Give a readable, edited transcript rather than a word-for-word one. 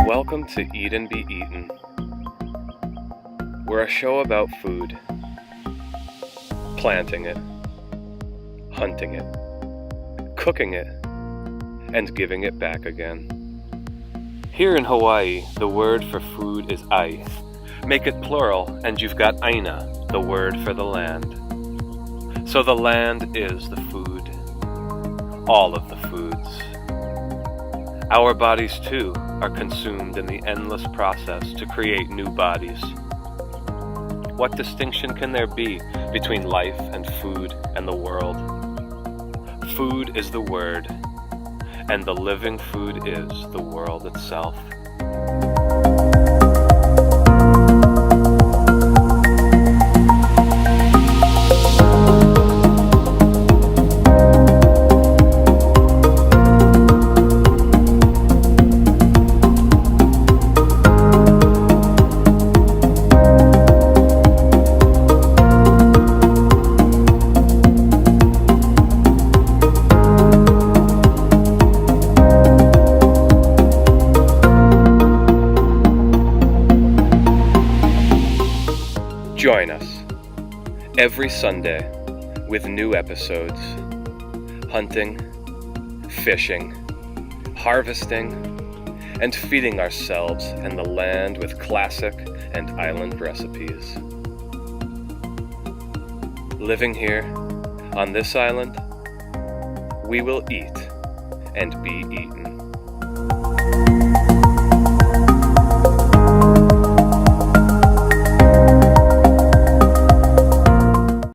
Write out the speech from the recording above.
Welcome to Eat and Be Eaten. We're a show about food, planting it, hunting it, cooking it, and giving it back again. Here in Hawaii, the word for food is ai. Make it plural and you've got āina, the word for the land. So the land is the food, all of the foods. Our bodies too are consumed in the endless process to create new bodies. What distinction can there be between life and food and the world? Food is the word, and the living food is the world itself. Join us every Sunday with new episodes, hunting, fishing, harvesting, and feeding ourselves and the land with classic and island recipes. Living here on this island, we will eat and be eaten.